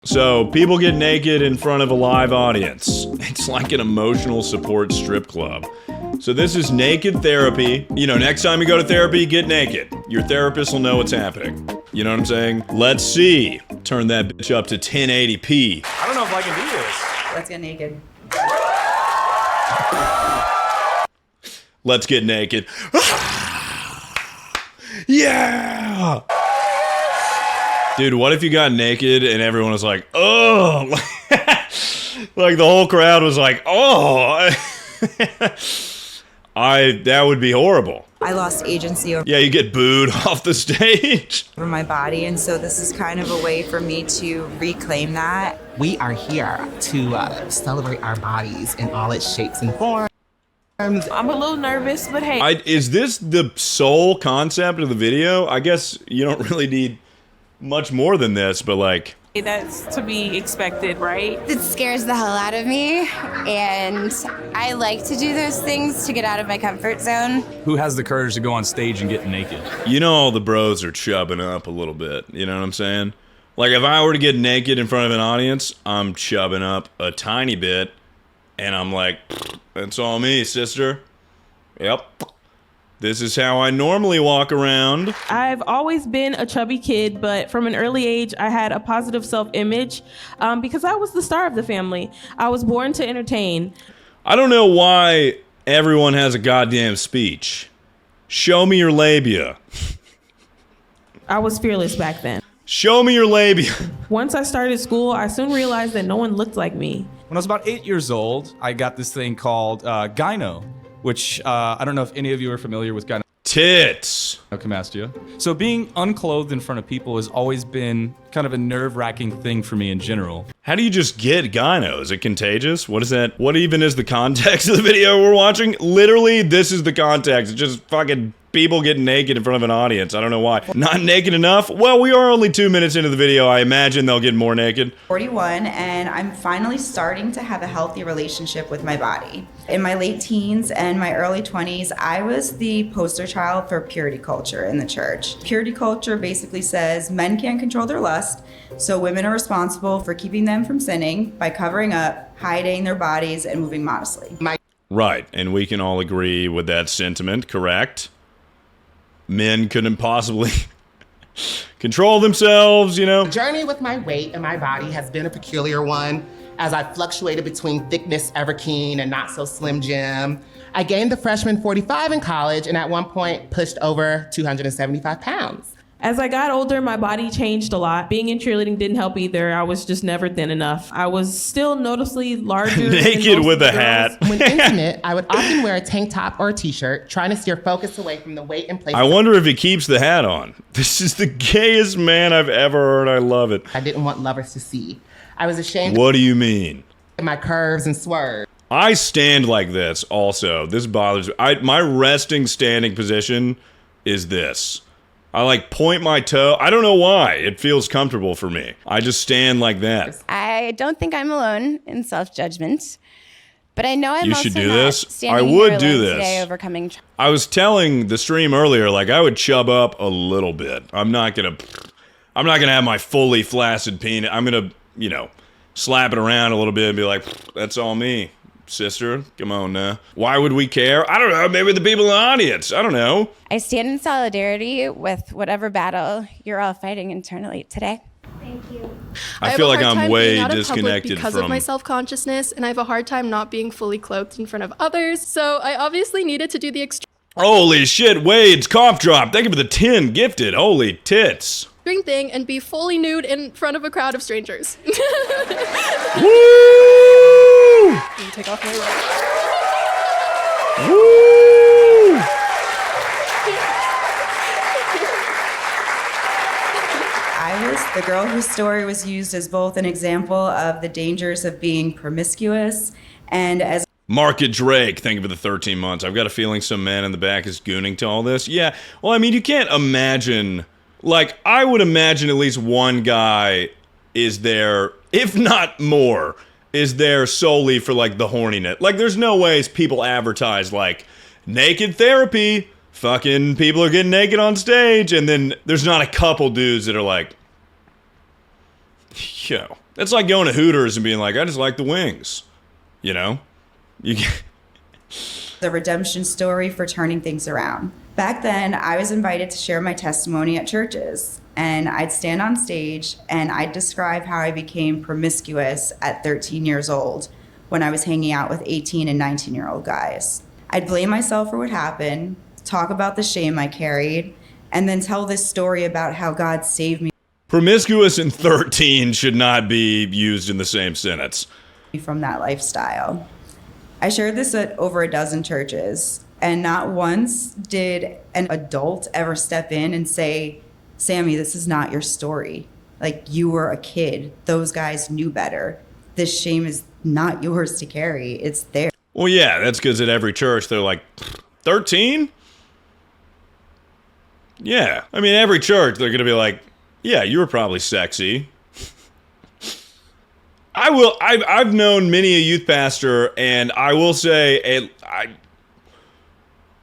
So, people get naked in front of a live audience. It's like an emotional support strip club. So this is naked therapy. You know, next time you go to therapy, get naked. Your therapist will know what's happening. You know what I'm saying? Let's see. Turn that bitch up to 1080p. I don't know if I can do this. Let's get naked. Let's get naked. Yeah! Dude, what if you got naked and everyone was like, oh! Like the whole crowd was like, oh! That would be horrible. I lost agency over Yeah, you get booed off the stage. my body, and so this is kind of a way for me to reclaim that. We are here to celebrate our bodies in all its shapes and forms. I'm a little nervous, but hey. Is this the sole concept of the video? I guess you don't really need much more than this, but like... That's to be expected, right? It scares the hell out of me, and I like to do those things to get out of my comfort zone. Who has the courage to go on stage and get naked? You know all the bros are chubbing up a little bit, you know what I'm saying? Like if I were to get naked in front of an audience, I'm chubbing up a tiny bit, and I'm like, that's all me, sister. Yep. This is how I normally walk around. I've always been a chubby kid, but from an early age, I had a positive self-image because I was the star of the family. I was born to entertain. I don't know why everyone has a goddamn speech. Show me your labia. I was fearless back then. Show me your labia. Once I started school, I soon realized that no one looked like me. When I was about 8 years old, I got this thing called gyno, which I don't know if any of you are familiar with gyno. Tits. So being unclothed in front of people has always been kind of a nerve-wracking thing for me in general. How do you just get gyno? Is it contagious? What is that? What even is the context of the video we're watching? Literally, this is the context. It's just fucking people getting naked in front of an audience. I don't know why. Not naked enough? Well, we are only 2 minutes into the video. I imagine they'll get more naked. 41, and I'm finally starting to have a healthy relationship with my body. In my late teens and my early 20s, I was the poster child for purity culture in the church. Purity culture basically says men can't control their lust, so women are responsible for keeping them from sinning by covering up, hiding their bodies, and moving modestly. Right, and we can all agree with that sentiment, correct? Men couldn't possibly control themselves, you know? The journey with my weight and my body has been a peculiar one, as I fluctuated between thickness Everkeen and not so slim Jim. I gained the freshman 45 in college, and at one point pushed over 275 pounds. As I got older, my body changed a lot. Being in cheerleading didn't help either. I was just never thin enough. I was still noticeably larger. Naked with a hat. When intimate, I would often wear a tank top or a t-shirt, trying to steer focus away from the weight and place. I wonder if he keeps the hat on. This is the gayest man I've ever heard. I love it. I didn't want lovers to see. I was ashamed What do you mean? of my curves and swerves. I stand like this also. This bothers me. My resting standing position is this. I like point my toe. I don't know why. It feels comfortable for me. I just stand like that. I don't think I'm alone in self-judgment, but I know I'm You also should do not this. standing I would here do alone this. today overcoming I was telling the stream earlier, like I would chub up a little bit. I'm not gonna have my fully flaccid penis. I'm gonna, you know, slap it around a little bit and be like, that's all me. Sister, come on now. Why would we care? I don't know. Maybe the people in the audience. I don't know. I stand in solidarity with whatever battle you're all fighting internally today. Thank you. I feel like I'm way disconnected because from of my self-consciousness, and I have a hard time not being fully clothed in front of others. So I obviously needed to do the Holy shit, Wade's cough drop. Thank you for the 10 gifted. Holy tits. extreme thing and be fully nude in front of a crowd of strangers. Woo! Let me take off my robe. Woo! I was the girl whose story was used as both an example of the dangers of being promiscuous and as Market Drake, thank you for the 13 months. I've got a feeling some man in the back is gooning to all this. Yeah, well, I mean, you can't imagine, like, I would imagine at least one guy is there, if not more, is there solely for, like, the horniness. Like, there's no ways people advertise, like, naked therapy, fucking people are getting naked on stage, and then there's not a couple dudes that are like, Yo, that's like going to Hooters and being like, I just like the wings. You know? The redemption story for turning things around. Back then, I was invited to share my testimony at churches, and I'd stand on stage and I'd describe how I became promiscuous at 13 years old when I was hanging out with 18 and 19-year-old guys. I'd blame myself for what happened, talk about the shame I carried, and then tell this story about how God saved me Promiscuous and 13 should not be used in the same sentence. from that lifestyle. I shared this at over a dozen churches, and not once did an adult ever step in and say, Sammy, this is not your story. Like, you were a kid. Those guys knew better. This shame is not yours to carry. It's theirs. Well, yeah, that's because at every church they're like, 13? Yeah. I mean, every church they're going to be like, yeah, you were probably sexy. I've known many a youth pastor, and I will say,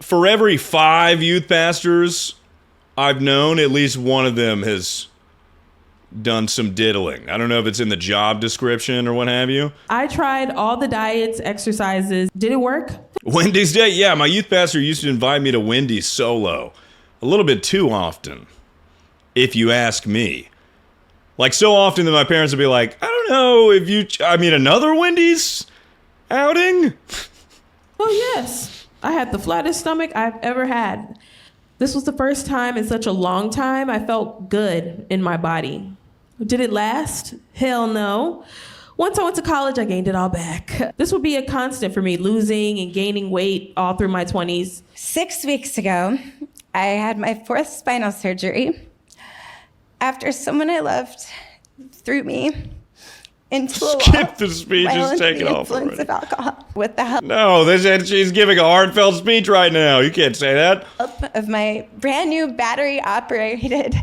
for every 5 youth pastors I've known, at least one of them has done some diddling. I don't know if it's in the job description or what have you. I tried all the diets, exercises. Did it work? Wendy's Day, yeah, my youth pastor used to invite me to Wendy's solo. A little bit too often, if you ask me. Like, so often that my parents would be like, I don't know if another Wendy's outing? Oh, yes. I had the flattest stomach I've ever had. This was the first time in such a long time I felt good in my body. Did it last? Hell no. Once I went to college, I gained it all back. This would be a constant for me, losing and gaining weight all through my 20s. 6 weeks ago, I had my 4th spinal surgery after someone I loved threw me into a Skip the speech, just take it off influence already. of alcohol with the help No, she's giving a heartfelt speech right now. You can't say that. of my brand new battery operated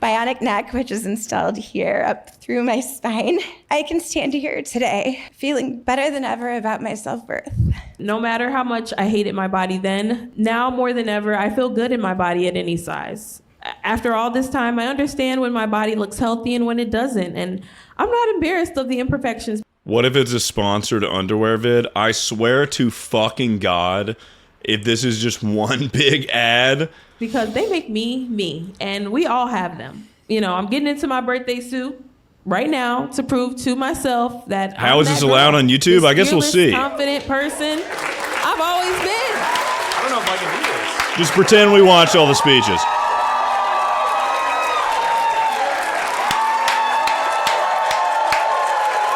bionic neck, which is installed here up through my spine. I can stand here today feeling better than ever about my self-worth. No matter how much I hated my body then, now more than ever, I feel good in my body at any size. After all this time, I understand when my body looks healthy and when it doesn't, and I'm not embarrassed of the imperfections. What if it's a sponsored underwear vid? I swear to fucking God, if this is just one big ad. Because they make me, me, and we all have them. You know, I'm getting into my birthday suit right now to prove to myself that How is this allowed on YouTube? I guess we'll see. Confident person I've always been. I don't know if I can do this. Just pretend we watched all the speeches.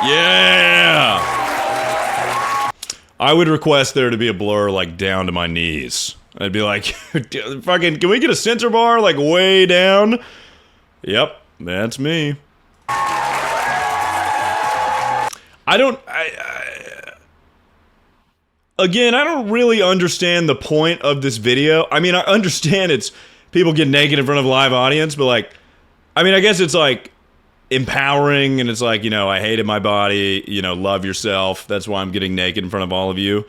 Yeah! I would request there to be a blur like down to my knees. I'd be like, fucking, can we get a center bar like way down? Yep, that's me. Again, I don't really understand the point of this video. I mean, I understand it's people get naked in front of a live audience, but like, I mean, I guess it's like empowering, and it's like, you know, I hated my body, you know, love yourself. That's why I'm getting naked in front of all of you.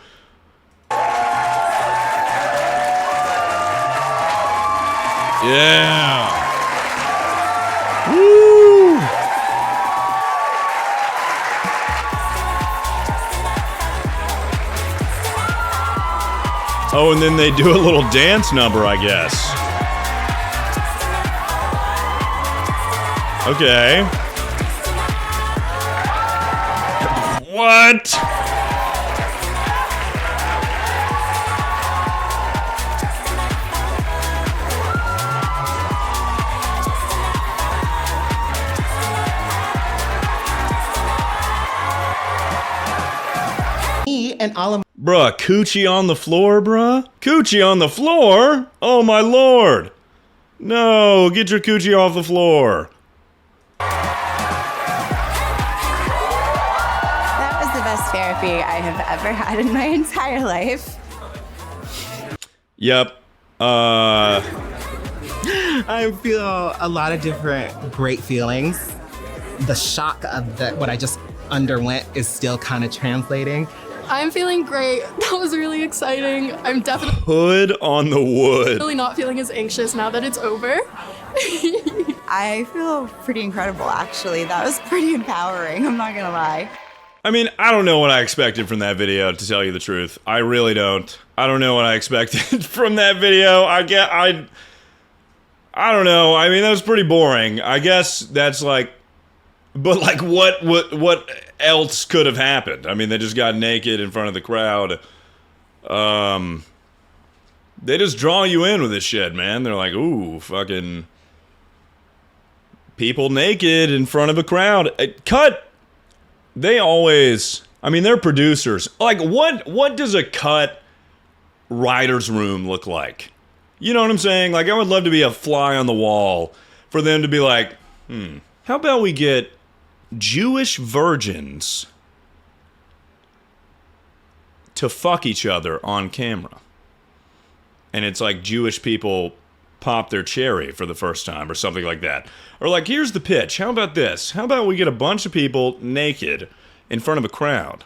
Yeah. Woo. Oh, and then they do a little dance number, I guess. Okay. What? Me and all of Bruh, coochie on the floor, bruh? Coochie on the floor? Oh my lord. No, get your coochie off the floor. That was the best therapy I have ever had in my entire life. Yep. I feel a lot of different great feelings. The shock of what I just underwent is still kind of translating. I'm feeling great. That was really exciting. I'm definitely Hood on the wood. not feeling as anxious now that it's over. I feel pretty incredible, actually. That was pretty empowering, I'm not gonna lie. I mean, I don't know what I expected from that video, to tell you the truth. I really don't. I don't know what I expected from that video. I don't know. I mean, that was pretty boring. I guess that's like, but like, what else could have happened? I mean, they just got naked in front of the crowd. They just draw you in with this shit, man. They're like, ooh, fucking people naked in front of a crowd. Cut. They always, I mean, they're producers. Like, what does a cut writer's room look like? You know what I'm saying? Like, I would love to be a fly on the wall for them to be like, how about we get Jewish virgins to fuck each other on camera? And it's like Jewish people pop their cherry for the first time or something like that. Or like, here's the pitch. How about this? How about we get a bunch of people naked in front of a crowd?